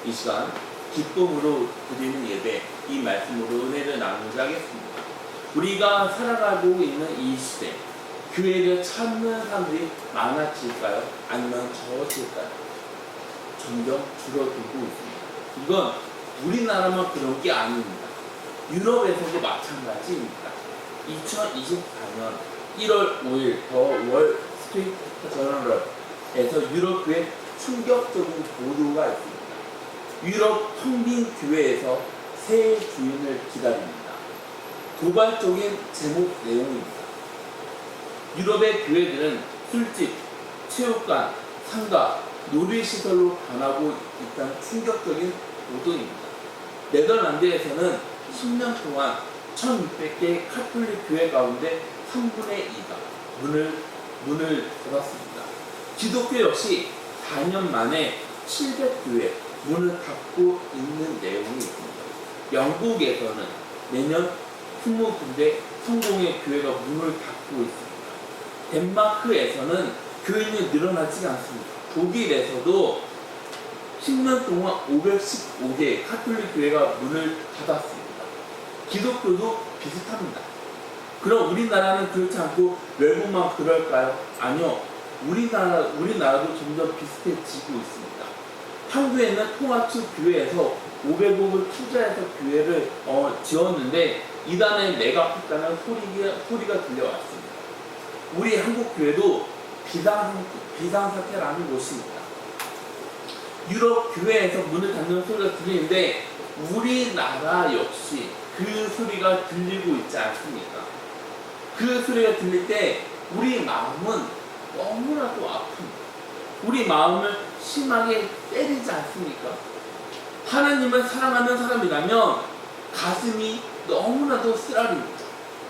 이 시간 기쁨으로 드리는 예배, 이 말씀으로 은혜를 나누자 하겠습니다. 우리가 살아가고 있는 이 시대, 교회를 찾는 사람들이 많아질까요? 아니면 적어질까요? 점점 줄어들고 있습니다. 이건 우리나라만 그런 게 아닙니다. 유럽에서도 마찬가지입니다. 2024년 1월 5일 더 월 스트리트 저널에서 유럽 교회 충격적인 보도가 있습니다. 유럽 평빈 교회에서 새 주인을 기다립니다. 도발적인 제목 내용입니다. 유럽의 교회들은 술집, 체육관, 상가, 놀이시설로 변하고 있다는 충격적인 보도입니다. 네덜란드에서는 10년 동안 1600개 카톨릭 교회 가운데 3분의 2가 문을 닫았습니다. 기독교 역시 4년 만에 700교회 문을 닫고 있는 내용이 있습니다. 영국에서는 매년 20군데 성공의 교회가 문을 닫고 있습니다. 덴마크에서는 교인이 늘어나지 않습니다. 독일에서도 10년 동안 515개 카톨릭 교회가 문을 닫았습니다. 기독교도 비슷합니다. 그럼 우리나라는 그렇지 않고 외국만 그럴까요? 아니요. 우리나라도 점점 비슷해지고 있습니다. 한국에는 통합측 교회에서 500억을 투자해서 교회를 지었는데 이단에 내가 했다는 소리가 들려왔습니다. 우리 한국 교회도 비상사태라는 곳입니다. 유럽 교회에서 문을 닫는 소리가 들리는데 우리나라 역시 그 소리가 들리고 있지 않습니까? 그 소리가 들릴 때 우리 마음은 너무나도 아픕니다. 우리 마음을 심하게 때리지 않습니까? 하나님을 사랑하는 사람이라면 가슴이 너무나도 쓰라립니다.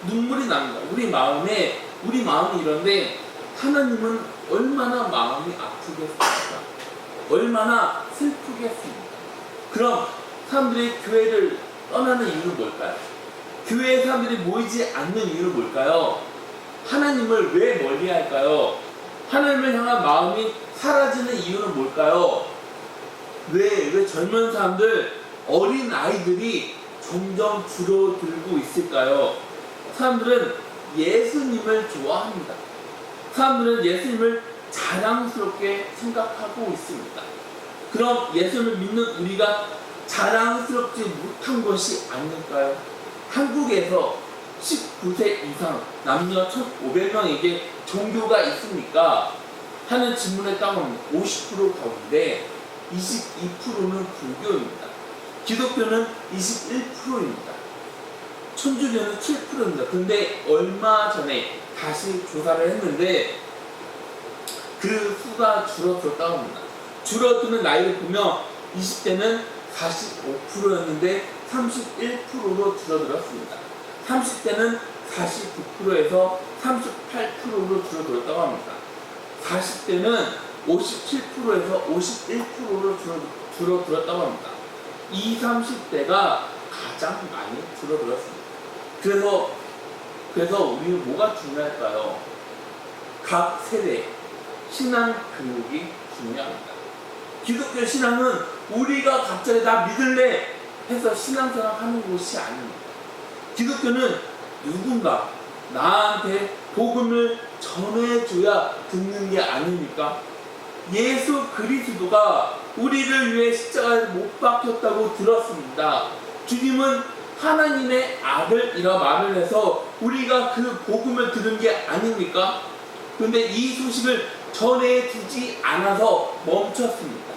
눈물이 납니다. 우리 마음이 이런데 하나님은 얼마나 마음이 아프겠습니까? 얼마나 슬프겠습니까? 그럼 사람들이 교회를 떠나는 이유는 뭘까요? 교회에 사람들이 모이지 않는 이유는 뭘까요? 하나님을 왜 멀리할까요? 하나님을 향한 마음이 사라지는 이유는 뭘까요? 왜 젊은 사람들, 어린 아이들이 점점 줄어들고 있을까요? 사람들은 예수님을 좋아합니다. 사람들은 예수님을 자랑스럽게 생각하고 있습니다. 그럼 예수님을 믿는 우리가 자랑스럽지 못한 것이 아닐까요? 한국에서 19세 이상 남녀 1,500명에게 종교가 있습니까? 하는 질문에 따르면 50% 가운데 22%는 불교입니다. 기독교는 21%입니다. 천주교는 7%입니다. 근데 얼마 전에 다시 조사를 했는데 그 수가 줄어들었다고 합니다. 줄어드는 나이를 보면 20대는 45%였는데 31%로 줄어들었습니다. 30대는 49%에서 38%로 줄어들었다고 합니다. 40대는 57%에서 51%로 줄어들었다고 합니다. 20, 30대가 가장 많이 줄어들었습니다. 그래서 우리는 뭐가 중요할까요? 각 세대 신앙 교육이 중요합니다. 기독교 신앙은 우리가 갑자기 다 믿을래 해서 신앙생활 하는 것이 아닙니다. 기독교는 누군가 나한테 복음을 전해줘야 듣는 게 아닙니까? 예수 그리스도가 우리를 위해 십자가에 못 박혔다고 들었습니다. 주님은 하나님의 아들이라 말을 해서 우리가 그 복음을 들은 게 아닙니까? 그런데 이 소식을 전해주지 않아서 멈췄습니다.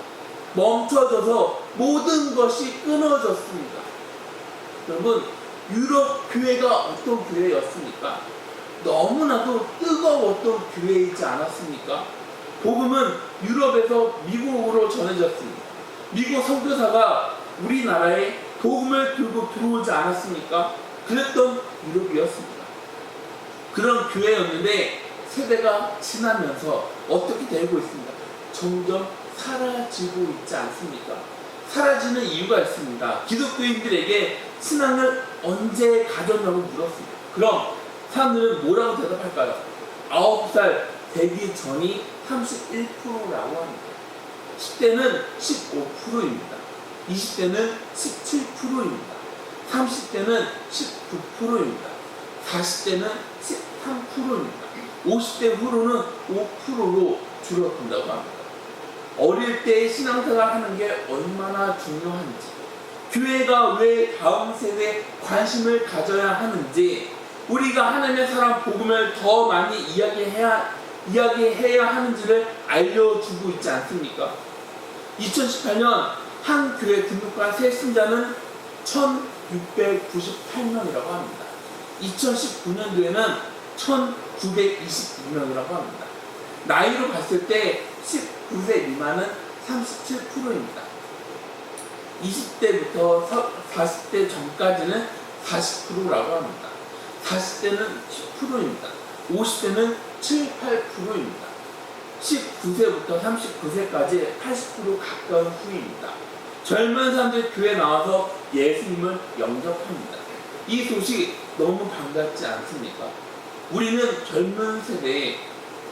멈춰져서 모든 것이 끊어졌습니다. 여러분, 유럽 교회가 어떤 교회였습니까? 너무나도 뜨거웠던 교회이지 않았습니까? 복음은 유럽에서 미국으로 전해졌습니다. 미국 선교사가 우리나라에 복음을 들고 들어오지 않았습니까? 그랬던 유럽이었습니다. 그런 교회였는데 세대가 지나면서 어떻게 되고 있습니다? 점점 사라지고 있지 않습니까? 사라지는 이유가 있습니다. 기독교인들에게 신앙을 언제 가졌냐고 물었습니다. 그럼 사람들은 뭐라고 대답할까요? 9살 되기 전이 31%라고 합니다. 10대는 15%입니다. 20대는 17%입니다. 30대는 19%입니다. 40대는 13%입니다. 50대 후로는 5%로 줄어든다고 합니다. 어릴 때 신앙생활 하는 게 얼마나 중요한지, 교회가 왜 다음 세대에 관심을 가져야 하는지, 우리가 하나님의 사랑 복음을 더 많이 이야기해야 하는지를 알려주고 있지 않습니까? 2018년 한 교회 등록한 새 신자는 1698명이라고 합니다. 2019년도에는 1922명이라고 합니다. 나이로 봤을 때 19세 미만은 37%입니다. 20대부터 40대 전까지는 40%라고 합니다. 40대는 10%입니다. 50대는 7, 8%입니다. 19세부터 39세까지 80% 가까운 후입니다. 젊은 사람들이 교회에 나와서 예수님을 영접합니다. 이 소식 너무 반갑지 않습니까? 우리는 젊은 세대에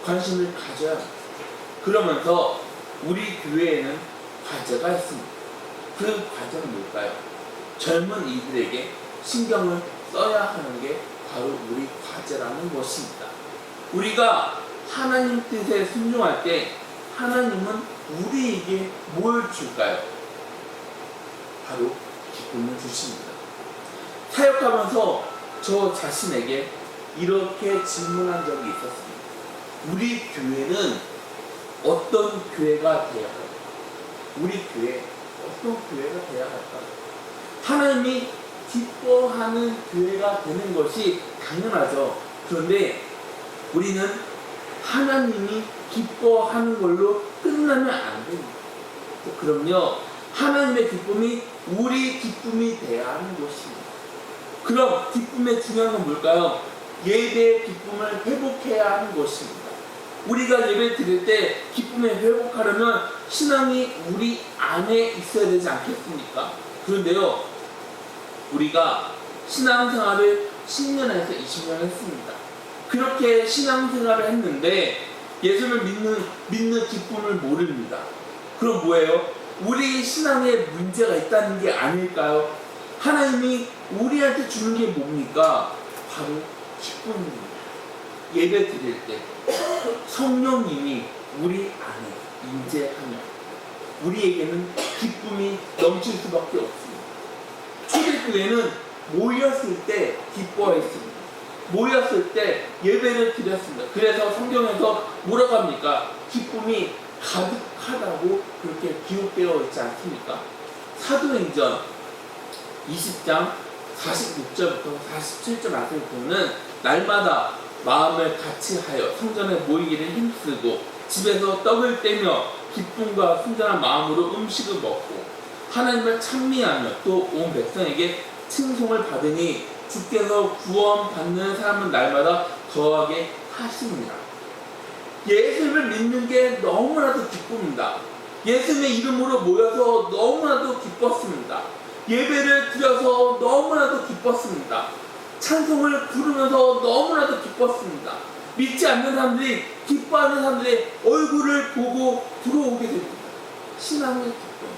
관심을 가져야 합니다. 그러면서 우리 교회에는 과제가 있습니다. 그 과제는 뭘까요? 젊은 이들에게 신경을 써야 하는 게 바로 우리 과제라는 것입니다. 우리가 하나님 뜻에 순종할 때 하나님은 우리에게 뭘 줄까요? 바로 기쁨을 주십니다. 사역하면서 저 자신에게 이렇게 질문한 적이 있었습니다. 우리 교회는 어떤 교회가 되어야 할까? 우리 교회 어떤 교회가 되어야 할까? 하나님이 기뻐하는 교회가 되는 것이 당연하죠. 그런데 우리는 하나님이 기뻐하는 걸로 끝나면 안 됩니다. 그럼요, 하나님의 기쁨이 우리 기쁨이 되어야 하는 것입니다. 그럼 기쁨의 중요한 건 뭘까요? 예배의 기쁨을 회복해야 하는 것입니다. 우리가 예배 드릴 때 기쁨을 회복하려면 신앙이 우리 안에 있어야 되지 않겠습니까? 그런데요, 우리가 신앙생활을 10년에서 20년 했습니다. 그렇게 신앙생활을 했는데 예수를 믿는 기쁨을 모릅니다. 그럼 뭐예요? 우리 신앙에 문제가 있다는 게 아닐까요? 하나님이 우리한테 주는 게 뭡니까? 바로 기쁨입니다. 예배 드릴 때 성령님이 우리 안에 임재하며 우리에게는 기쁨이 넘칠 수밖에 없습니다. 초대교회는 모였을 때 기뻐했습니다. 모였을 때 예배를 드렸습니다. 그래서 성경에서 뭐라고 합니까? 기쁨이 가득하다고 그렇게 기록되어 있지 않습니까? 사도행전 20장 46절부터 47절 말씀을 보면 날마다 마음을 같이하여 성전에 모이기를 힘쓰고 집에서 떡을 떼며 기쁨과 순전한 마음으로 음식을 먹고 하나님을 찬미하며 또 온 백성에게 칭송을 받으니 주께서 구원받는 사람은 날마다 더하게 하십니다. 예수를 믿는 게 너무나도 기쁩니다. 예수님의 이름으로 모여서 너무나도 기뻤습니다. 예배를 드려서 너무나도 기뻤습니다. 찬송을 부르면서 너무나도 기뻤습니다. 믿지 않는 사람들이, 기뻐하는 사람들의 얼굴을 보고 들어오게 됩니다. 신앙의 기쁨,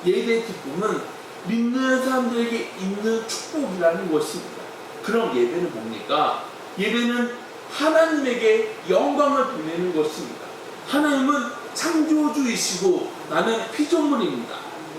예배의 기쁨은 믿는 사람들에게 있는 축복이라는 것입니다. 그럼 예배는 뭡니까? 예배는 하나님에게 영광을 돌리는 것입니다. 하나님은 창조주이시고 나는 피조물입니다.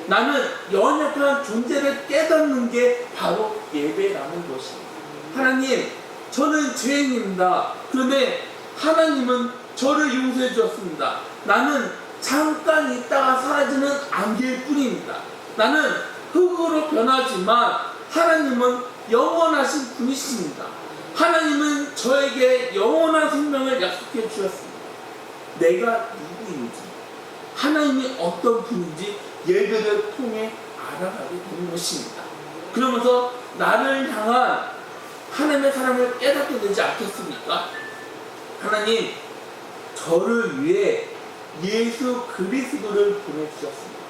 나는 연약한 존재를 깨닫는 게 바로 예배라는 것입니다. 하나님, 저는 죄인입니다. 그런데 하나님은 저를 용서해 주었습니다. 나는 잠깐 있다가 사라지는 안개일 뿐입니다. 나는 흙으로 변하지만 하나님은 영원하신 분이십니다. 하나님은 저에게 영원한 생명을 약속해 주셨습니다. 내가 누구인지, 하나님이 어떤 분인지 예배를 통해 알아가게 되는 것입니다. 그러면서 나를 향한 하나님의 사랑을 깨닫게 되지 않겠습니까? 하나님, 저를 위해 예수 그리스도를 보내주셨습니다.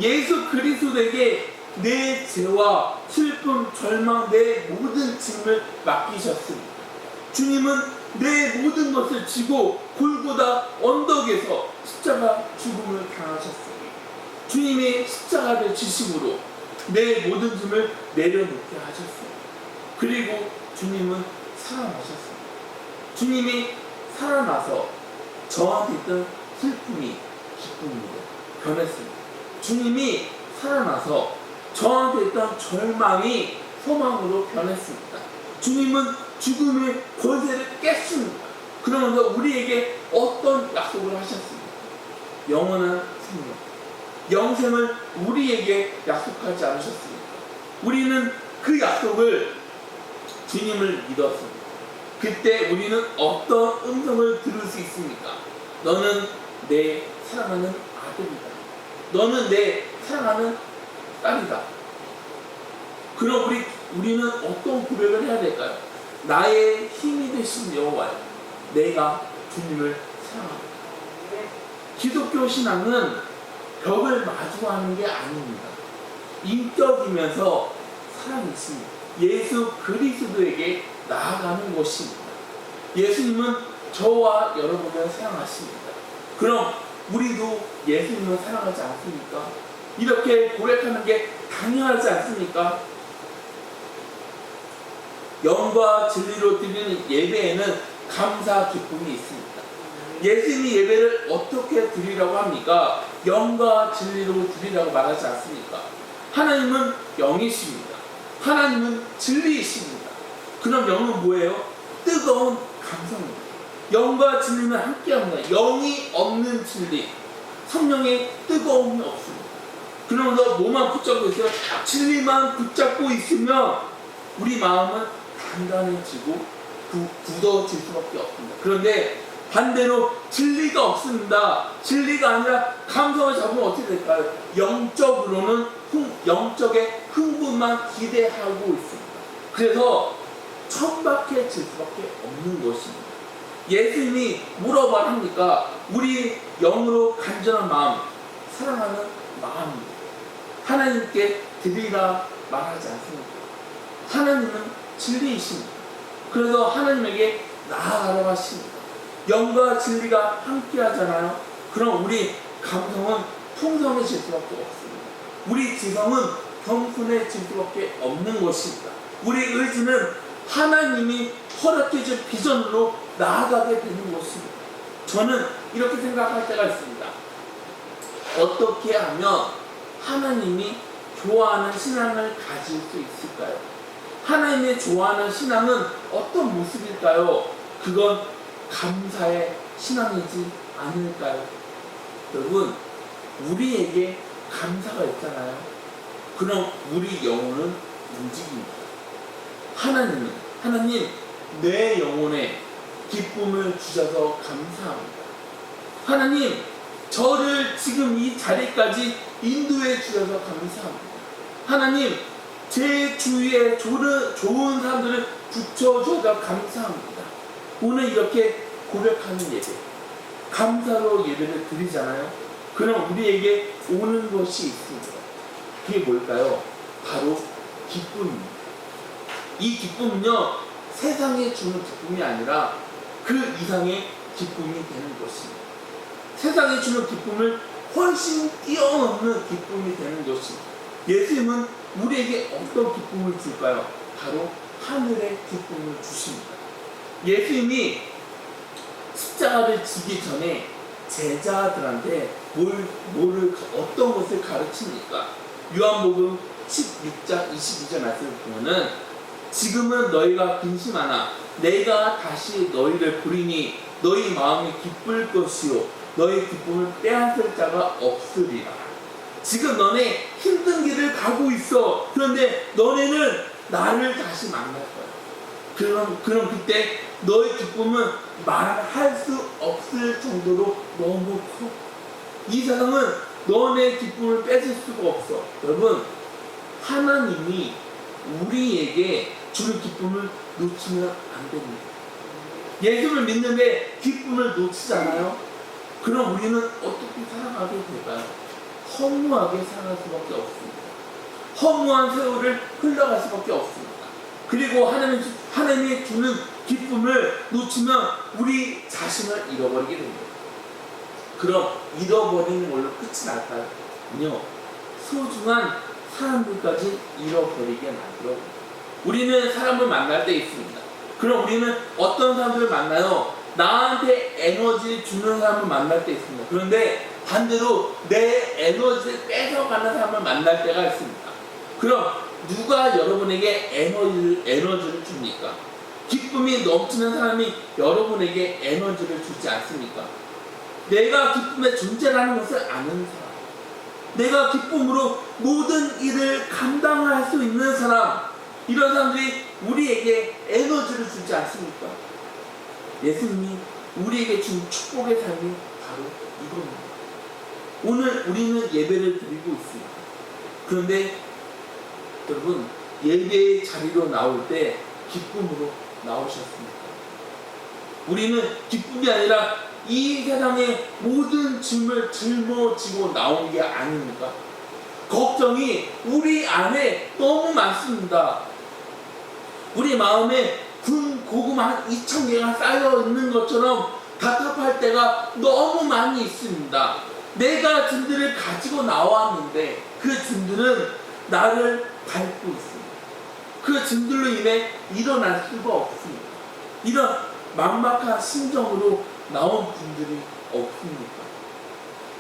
예수 그리스도에게 내 죄와 슬픔, 절망, 내 모든 짐을 맡기셨습니다. 주님은 내 모든 것을 지고 골고다 언덕에서 십자가 죽음을 당하셨습니다. 주님이 십자가를 지심으로 내 모든 짐을 내려놓게 하셨어요. 그리고 주님은 살아나셨습니다. 주님이 살아나서 저한테 있던 슬픔이 기쁨으로 변했습니다. 주님이 살아나서 저한테 있던 절망이 소망으로 변했습니다. 주님은 죽음의 권세를 깼습니다. 그러면서 우리에게 어떤 약속을 하셨습니까? 영원한 생명, 영생을 우리에게 약속하지 않으셨습니까? 우리는 그 약속을 주님을 믿었습니다. 그때 우리는 어떤 음성을 들을 수 있습니까? 너는 내 사랑하는 아들이다. 너는 내 사랑하는 딸이다. 그럼 우리는 어떤 고백을 해야 될까요? 나의 힘이 되신 여호와여, 내가 주님을 사랑합니다. 기독교 신앙은 벽을 마주하는 게 아닙니다. 인격이면서 사랑이십니다. 예수 그리스도에게 나아가는 것입니다. 예수님은 저와 여러분을 사랑하십니다. 그럼 우리도 예수님을 사랑하지 않습니까? 이렇게 고백하는 게 당연하지 않습니까? 영과 진리로 드리는 예배에는 감사 기쁨이 있습니다. 예수님이 예배를 어떻게 드리라고 합니까? 영과 진리로 드리라고 말하지 않습니까? 하나님은 영이십니다. 하나님은 진리이십니다. 그럼 영은 뭐예요? 뜨거운 감성입니다. 영과 진리는 함께합니다. 영이 없는 진리, 성령의 뜨거움이 없습니다. 그러면서 뭐만 붙잡고 있어요? 진리만 붙잡고 있으면 우리 마음은 단단해지고 굳어질 수밖에 없습니다. 그런데 반대로 진리가 없습니다. 진리가 아니라 감성을 잡으면 어떻게 될까요? 영적으로는 영적의 흥분만 기대하고 있습니다. 그래서 천박해질 수밖에 없는 것입니다. 예수님이 뭐라고 말합니까? 우리 영으로 간절한 마음, 사랑하는 마음입니다. 하나님께 드리라 말하지 않습니까? 하나님은 진리이십니다. 그래서 하나님에게 나아가라고 하십니다. 영과 진리가 함께 하잖아요. 그럼 우리 감성은 풍성해질 수밖에 없습니다. 우리 지성은 겸손해질 수밖에 없는 것입니다. 우리 의지는 하나님이 허락해준 비전으로 나아가게 되는 것입니다. 저는 이렇게 생각할 때가 있습니다. 어떻게 하면 하나님이 좋아하는 신앙을 가질 수 있을까요? 하나님의 좋아하는 신앙은 어떤 모습일까요? 그건 감사의 신앙이지 않을까요? 여러분, 우리에게 감사가 있잖아요. 그럼 우리 영혼은 움직입니다. 하나님, 내 영혼에 기쁨을 주셔서 감사합니다. 하나님, 저를 지금 이 자리까지 인도해 주셔서 감사합니다. 하나님, 제 주위에 좋은 사람들을 붙여주셔서 감사합니다. 오늘 이렇게 고백하는 예배, 감사로 예배를 드리잖아요. 그럼 우리에게 오는 것이 있습니다. 그게 뭘까요? 바로 기쁨입니다. 이 기쁨은요, 세상에 주는 기쁨이 아니라 그 이상의 기쁨이 되는 것입니다. 세상에 주는 기쁨을 훨씬 뛰어넘는 기쁨이 되는 것입니다. 예수님은 우리에게 어떤 기쁨을 줄까요? 바로 하늘의 기쁨을 주십니다. 예수님이 십자가를 지기 전에 제자들한테 어떤 것을 가르칩니까? 요한복음 16장 22절 말씀을 보면은 지금은 너희가 근심하나 내가 다시 너희를 부리니 너희 마음이 기쁠 것이요 너희 기쁨을 빼앗을 자가 없으리라. 지금 너네 힘든 길을 가고 있어. 그런데 너네는 나를 다시 만날 거야. 그럼 그때 너의 기쁨은 말할 수 없을 정도로 너무 커. 이 세상은 너네 기쁨을 뺏을 수가 없어. 여러분, 하나님이 우리에게 주는 기쁨을 놓치면 안 됩니다. 예수를 믿는데 기쁨을 놓치잖아요. 그럼 우리는 어떻게 살아가게 될까요? 허무하게 살아갈 수밖에 없습니다. 허무한 세월을 흘러갈 수밖에 없습니다. 그리고 하나님이 주는 기쁨을 놓치면 우리 자신을 잃어버리게 됩니다. 그럼 잃어버리는 걸로 끝이 날까요? 소중한 사람들까지 잃어버리게 만들어. 우리는 사람을 만날 때 있습니다. 그럼 우리는 어떤 사람들을 만나요? 나한테 에너지를 주는 사람을 만날 때 있습니다. 그런데 반대로 내 에너지를 뺏어가는 사람을 만날 때가 있습니다. 그럼 누가 여러분에게 에너지를 줍니까? 기쁨이 넘치는 사람이 여러분에게 에너지를 주지 않습니까? 내가 기쁨의 존재라는 것을 아는 사람, 내가 기쁨으로 모든 일을 감당할 수 있는 사람, 이런 사람들이 우리에게 에너지를 주지 않습니까? 예수님이 우리에게 준 축복의 삶이 바로 이겁니다. 오늘 우리는 예배를 드리고 있습니다. 그런데 여러분, 예배의 자리로 나올 때 기쁨으로 나오셨습니까? 우리는 기쁨이 아니라 이 세상의 모든 짐을 짊어지고 나온 게 아닙니까? 걱정이 우리 안에 너무 많습니다. 우리 마음에 고구마 한 2,000개가 쌓여 있는 것처럼 답답할 때가 너무 많이 있습니다. 내가 짐들을 가지고 나왔는데 그 짐들은 나를 밟고 있습니다. 그 짐들로 인해 일어날 수가 없습니다. 이런 막막한 심정으로 나온 분들이 없습니까?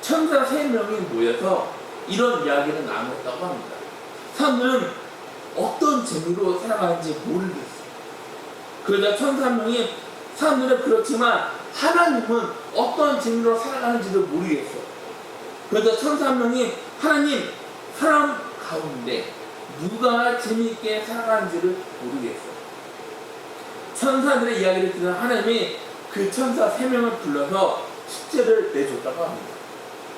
천사 3명이 모여서 이런 이야기를 나눴다고 합니다. 사람들은 어떤 재미로 살아가는지 모르겠어요. 그러자 천사 1명이 사람들은 그렇지만 하나님은 어떤 재미로 살아가는지도 모르겠어. 그러자 천사 1명이 하나님, 사람 가운데 누가 재미있게 살아가는지를 모르겠어. 천사들의 이야기를 듣는 하나님이 그 천사 3명을 불러서 숙제를 내줬다고 합니다.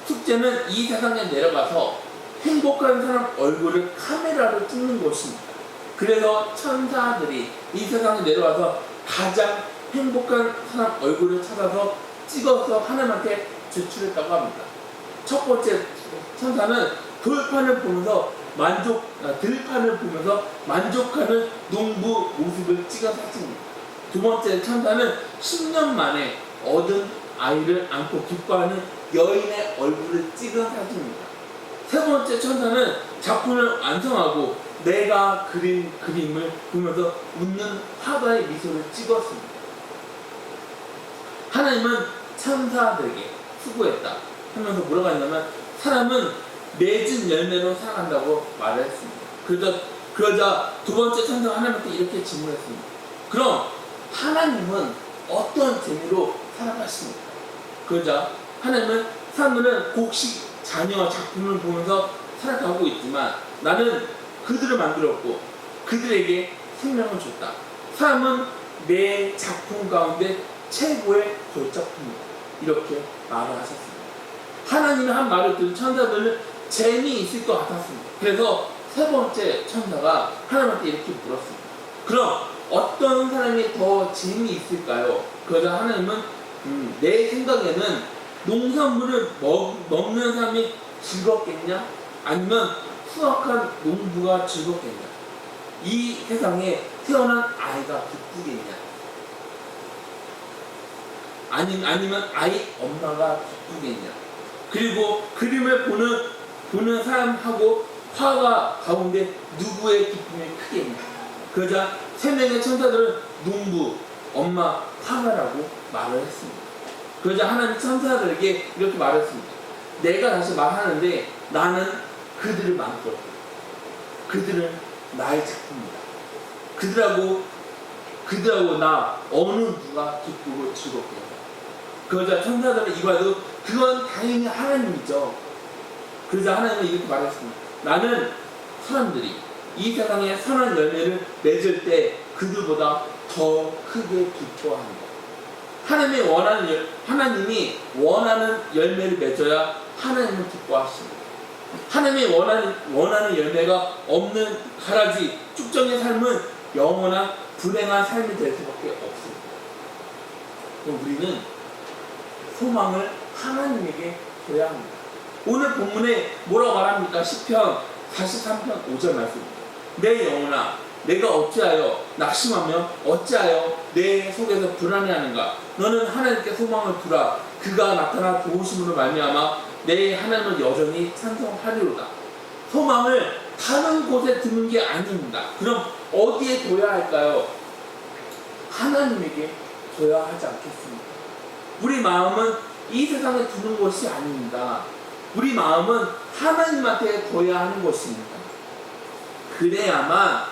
숙제는 이 세상에 내려가서 행복한 사람 얼굴을 카메라로 찍는 것입니다. 그래서 천사들이 이 세상에 내려와서 가장 행복한 사람 얼굴을 찾아서 찍어서 하나님한테 제출했다고 합니다. 첫 번째 천사는 들판을 보면서 만족하는 농부 모습을 찍어 사진입니다. 두 번째 천사는 10년 만에 얻은 아이를 안고 기뻐하는 여인의 얼굴을 찍은 사진입니다. 세 번째 천사는 작품을 완성하고 내가 그린 그림을 보면서 웃는 화가의 미소를 찍었습니다. 하나님은 천사들에게 수고했다 하면서 뭐라고 했냐면 사람은 맺은 열매로 살아간다고 말을 했습니다. 그러자 두 번째 천사가 하나님한테 이렇게 질문했습니다. 그럼 하나님은 어떤 재미로 살아가십니까? 그러자 하나님은 사람들은 곡식, 자녀, 작품을 보면서 살아가고 있지만 나는 그들을 만들었고 그들에게 생명을 줬다. 사람은 내 작품 가운데 최고의 걸작품이다. 이렇게 말을 하셨습니다. 하나님이 한 말을 들은 천사들은 재미있을 것 같았습니다. 그래서 세 번째 천사가 하나님한테 이렇게 물었습니다. 그럼 어떤 사람이 더 재미있을까요? 그러자 하나님은 내 생각에는 농산물을 먹는 사람이 즐겁겠냐? 아니면 수확한 농부가 즐겁겠냐? 이 세상에 태어난 아이가 기쁘겠냐? 아니면 아이 엄마가 기쁘겠냐? 그리고 그림을 보는 사람하고 화가 가운데 누구의 기쁨이 크겠냐? 그러자 3명의 천사들은 농부, 엄마, 화가라고 말을 했습니다. 그러자 하나님 천사들에게 이렇게 말했습니다. 내가 다시 말하는데 나는 그들을 만들었고 그들은 나의 작품이다. 그들하고 나 어느 누가 기쁘고 즐겁겠냐. 그러자 천사들은 이봐도 그건 당연히 하나님이죠. 그러자 하나님은 이렇게 말했습니다. 나는 사람들이 이 세상에 선한 열매를 맺을 때 그들보다 더 크게 기뻐한다. 하나님이 원하는 열매를 맺어야 하나님은 기뻐하십니다. 하나님이 원하는 열매가 없는 가라지 쭉정의 삶은 영원한 불행한 삶이 될 수밖에 없습니다. 그럼 우리는 소망을 하나님에게 줘야 합니다. 오늘 본문에 뭐라고 말합니까? 시편 43편 5절 말씀입니다. 내 영혼아, 내가 어찌하여 낙심하며 어찌하여 내 속에서 불안해하는가? 너는 하나님께 소망을 두라. 그가 나타나 도우심으로 말미암아 내 하나님을 여전히 찬송하리로다. 소망을 다른 곳에 두는 게 아닙니다. 그럼 어디에 둬야 할까요? 하나님에게 둬야 하지 않겠습니까? 우리 마음은 이 세상에 두는 것이 아닙니다. 우리 마음은 하나님한테 둬야 하는 것입니다. 그래야만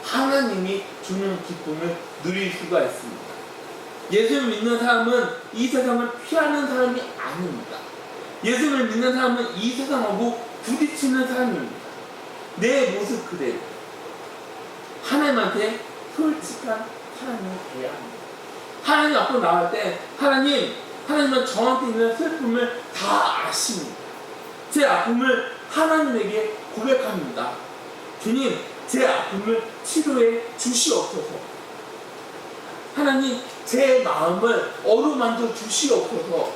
하나님이 주는 기쁨을 누릴 수가 있습니다. 예수를 믿는 사람은 이 세상을 피하는 사람이 아닙니다. 예수를 믿는 사람은 이 세상하고 부딪히는 사람입니다. 내 모습 그대로 하나님한테 솔직한 사람이 되어야 합니다. 하나님 앞으로 나갈 때 하나님은 저한테 있는 슬픔을 다 아십니다. 제 아픔을 하나님에게 고백합니다. 주님, 제 아픔을 치료해 주시옵소서. 하나님, 제 마음을 어루만져 주시옵소서.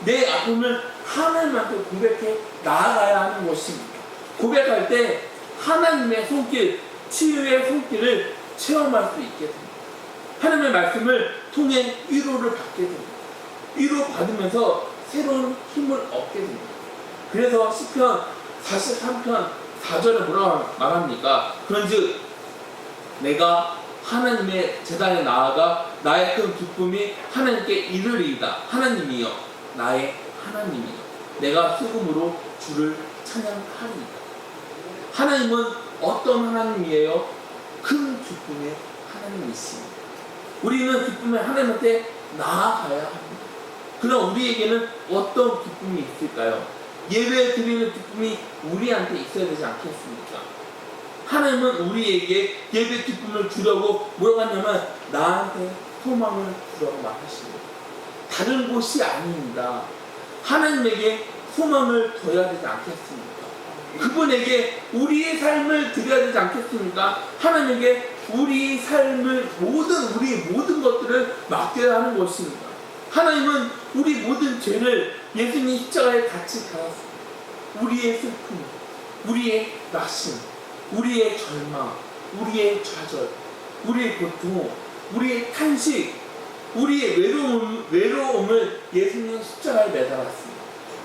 내 아픔을 하나님한테 고백해 나아가야 하는 것입니다. 고백할 때 하나님의 손길, 치유의 손길을 체험할 수 있게 됩니다. 하나님의 말씀을 통해 위로를 받게 됩니다. 위로 받으면서 새로운 힘을 얻게 됩니다. 그래서 시편 43편 4절에 뭐라고 말합니까? 그런즉 내가 하나님의 제단에 나아가 나의 큰 기쁨이 하나님께 이르리이다. 하나님이여, 나의 하나님이여, 내가 수금으로 주를 찬양하리이다. 하나님은 어떤 하나님이에요? 큰 기쁨의 하나님이십니다. 우리는 기쁨의 하나님한테 나아가야 합니다. 그럼 우리에게는 어떤 기쁨이 있을까요? 예배 드리는 기쁨이 우리한테 있어야 되지 않겠습니까? 하나님은 우리에게 예배 기쁨을 주려고 뭐라고 하냐면 나한테 소망을 주라고 말하십니다. 다른 곳이 아닙니다. 하나님에게 소망을 둬야 되지 않겠습니까? 그분에게 우리의 삶을 드려야 되지 않겠습니까? 하나님에게 우리 삶을 우리 모든 것들을 맡겨야 하는 것입니다. 하나님은 우리 모든 죄를 예수님 십자가에 같이 달았습니다. 우리의 슬픔, 우리의 낙심, 우리의 절망, 우리의 좌절, 우리의 고통, 우리의 탄식, 우리의 외로움을 예수님 십자가에 매달았습니다.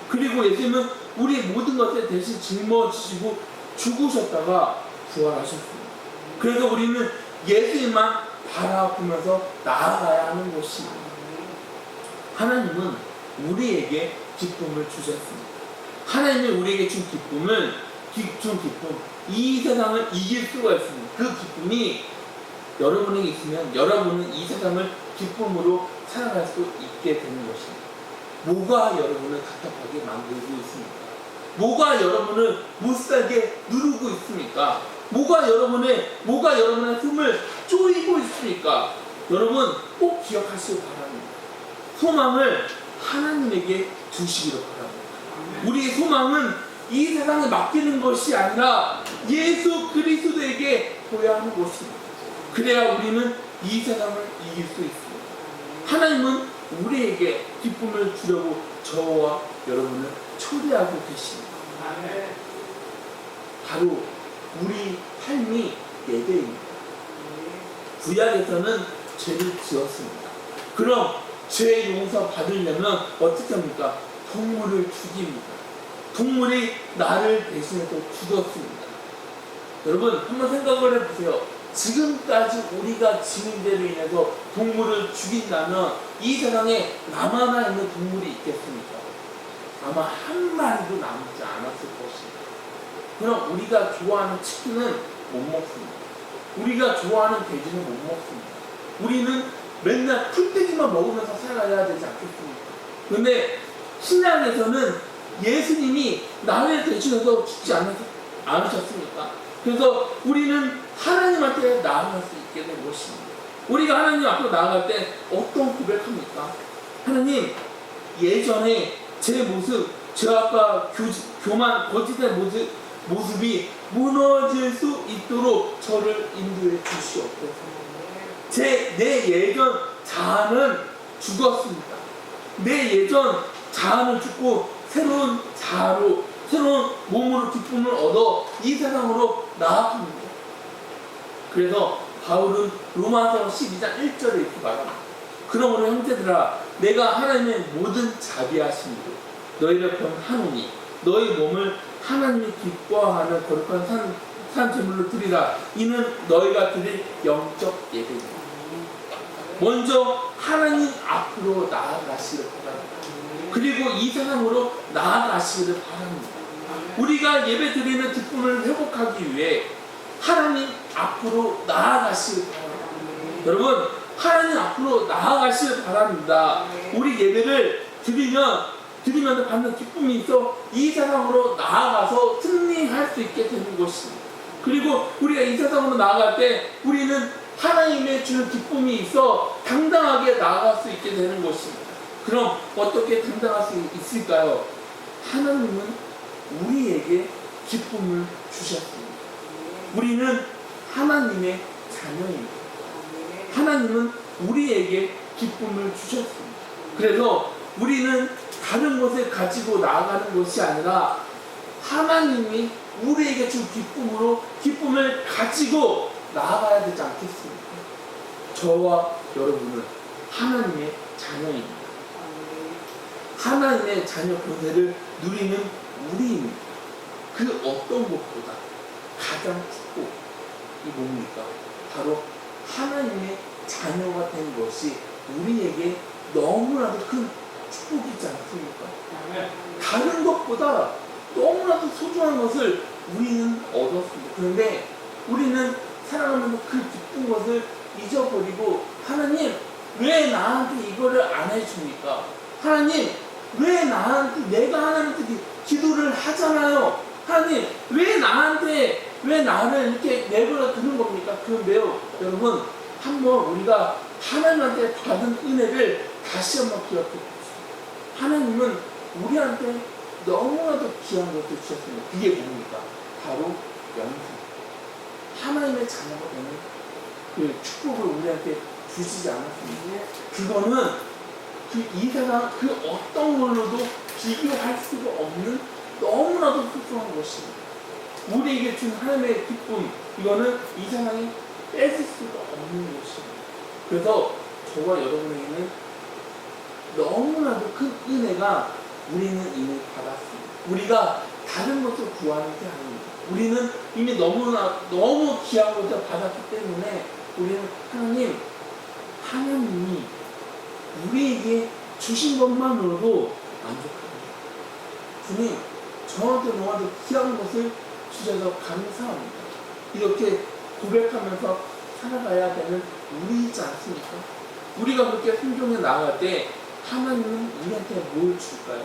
그리고 예수님은 우리 모든 것을 대신 짊어지시고 죽으셨다가 부활하셨습니다. 그래서 우리는 예수님만 바라보면서 나아가야 하는 것입니다. 하나님은 우리에게 기쁨을 주셨습니다. 하나님이 우리에게 준 기쁨, 이 세상을 이길 수가 있습니다. 그 기쁨이 여러분에게 있으면 여러분은 이 세상을 기쁨으로 살아갈 수 있게 되는 것입니다. 뭐가 여러분을 답답하게 만들고 있습니까? 뭐가 여러분을 못살게 누르고 있습니까? 뭐가 여러분의 숨을 쪼이고 있습니까? 여러분 꼭 기억하시기 바랍니다. 소망을 하나님에게 주시기를 바랍니다. 우리의 소망은 이 세상에 맡기는 것이 아니라 예수 그리스도에게 둬야 하는 것입니다. 그래야 우리는 이 세상을 이길 수 있습니다. 하나님은 우리에게 기쁨을 주려고 저와 여러분을 초대하고 계십니다. 바로 우리 삶이 예배입니다. 구약에서는 죄를 지었습니다. 그럼 죄 용서 받으려면 어떻게 합니까? 동물을 죽입니다. 동물이 나를 대신해서 죽었습니다. 여러분 한번 생각을 해보세요. 지금까지 우리가 지은 죄로 인해서 동물을 죽인다면 이 세상에 나만나 있는 동물이 있겠습니까? 아마 한 마리도 남지 않았을 것입니다. 그럼 우리가 좋아하는 치킨은 못 먹습니다. 우리가 좋아하는 돼지는 못 먹습니다. 우리는 맨날 풀떼기만 먹으면서 살아야 되지 않겠습니까? 근데 신약에서는 예수님이 나를 대신해서 죽지 않으셨습니까? 그래서 우리는 하나님한테 나아갈 수 있게 된 것입니다. 우리가 하나님 앞으로 나아갈 때 어떤 고백합니까? 하나님, 예전에 제 모습, 제 아까 교만 거짓의 모습이 무너질 수 있도록 저를 인도해 주시옵소서. 내 예전 자아는 죽었습니다. 내 예전 자아는 죽고 새로운 자아로, 새로운 몸으로 기쁨을 얻어 이 세상으로 나아갑니다. 그래서 바울은 로마서 12장 1절에 이렇게 말합니다. 그러므로 형제들아, 내가 하나님의 모든 자비하심으로 너희를 범하노니 너희 몸을 하나님이 기뻐하는 거룩한 산 제물로 드리라. 이는 너희가 드릴 영적 예배입니다. 먼저 하나님 앞으로 나아가시기를 바랍니다. 그리고 이 세상으로 나아가시기를 바랍니다. 우리가 예배 드리는 기쁨을 회복하기 위해 하나님 앞으로 나아가시길 바랍니다. 여러분, 하나님 앞으로 나아가시길 바랍니다. 우리 예배를 드리면서 받는 기쁨이 있어 이 세상으로 나아가서 승리할 수 있게 되는 것입니다. 그리고 우리가 이 세상으로 나아갈 때 우리는 하나님의 주는 기쁨이 있어 당당하게 나아갈 수 있게 되는 것입니다. 그럼 어떻게 당당할 수 있을까요? 하나님은 우리에게 기쁨을 주셨습니다. 우리는 하나님의 자녀입니다. 하나님은 우리에게 기쁨을 주셨습니다. 그래서 우리는 다른 것을 가지고 나아가는 것이 아니라 하나님이 우리에게 준 기쁨으로 기쁨을 가지고 나아가야 되지 않겠습니까? 저와 여러분은 하나님의 자녀입니다. 하나님의 자녀 권세를 누리는 우리입니다. 그 어떤 것보다 가장 축복이 뭡니까? 바로 하나님의 자녀가 된 것이 우리에게 너무나도 큰 축복이지 않습니까? 다른 것보다 너무나도 소중한 것을 우리는 얻었습니다. 그런데 우리는 살아가면서 그 기쁜 것을 잊어버리고 하나님 왜 나한테 이거를 안 해줍니까? 하나님 왜 나한테 내가 하나님께 기도를 하잖아요. 하나님 왜 나를 이렇게 내버려 두는 겁니까? 그 매우 여러분 한번 우리가 하나님한테 받은 은혜를 다시 한번 기억해 봅시다. 하나님은 우리한테 너무나도 귀한 것을 주셨습니다. 그게 뭡니까? 바로 영생. 하나님의 자녀가 되는 그 축복을 우리한테 주시지 않았습니까? 그거는 이 세상 그 어떤 걸로도 비교할 수가 없는 너무나도 소중한 것입니다. 우리에게 준 하나님의 기쁨, 이거는 이 세상에 뺏을 수가 없는 것입니다. 그래서 저와 여러분에게는 너무나도 큰 은혜가 우리는 이미 받았습니다. 우리가 다른 것을 구하는 게 아닙니다. 우리는 이미 너무 귀한 것을 받았기 때문에 우리는 하나님이 우리에게 주신 것만으로도 만족합니다. 주님, 저한테 너무나도 귀한 것을 주셔서 감사합니다. 이렇게 고백하면서 살아가야 되는 우리이지 않습니까? 우리가 그렇게 순종해 나아갈 때 하나님은 우리한테 뭘 줄까요?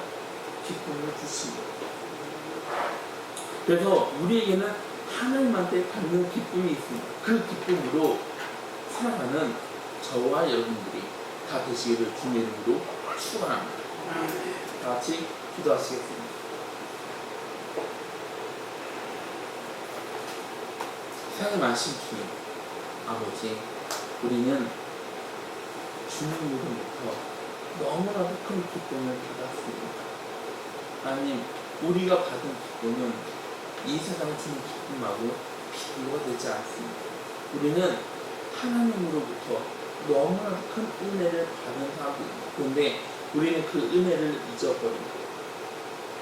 기쁨을 주십니다. 그래서 우리에게는 하나님한테 받는 기쁨이 있습니다. 그 기쁨으로 살아가는 저와 여러분들이 다 되시기를 주님의 이름으로 축원합니다. 다 같이 기도하시겠습니다. 세상에 많으신 주님, 아버지, 우리는 주님으로부터 너무나도 큰 기쁨을 받았습니다. 하나님, 우리가 받은 기쁨은 이 세상에 주는 기쁨하고 비교가 되지 않습니다. 우리는 하나님으로부터 너무나도 큰 은혜를 받은 사람들입니다. 그런데 우리는 그 은혜를 잊어버립니다.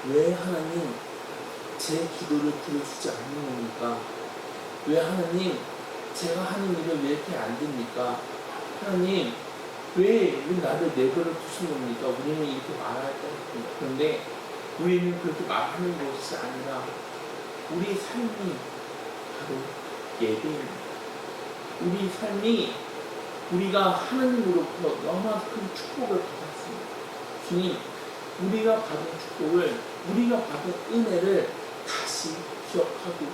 왜 하나님 제 기도를 들어주지 않는 겁니까? 왜 하나님 제가 하는 일을 왜 이렇게 안 됩니까? 하나님 왜 나를 내버려 두신 겁니까? 우리는 이렇게 말할 때 그런데 우리는 그렇게 말하는 것이 아니라 우리 삶이 바로 예배입니다. 우리 삶이 우리가 하나님으로부터 너무나 큰 축복을 받았습니다. 주님, 우리가 받은 축복을, 우리가 받은 은혜를 다시 기억하고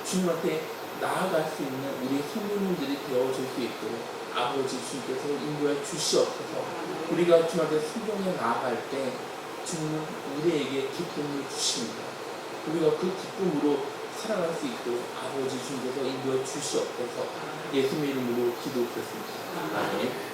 주님한테 나아갈 수 있는 우리 성도님들이 되어줄 수 있도록 아버지 주님께서 인도해 주시옵소서. 우리가 주님한테 순종해 나아갈 때 주님은 우리에게 기쁨을 주십니다. 우리가 그 기쁨으로 살아갈 수 있도록 아버지 주님께서 인도해 주시옵소서. 예수님의 이름으로 기도드렸습니다. 아멘.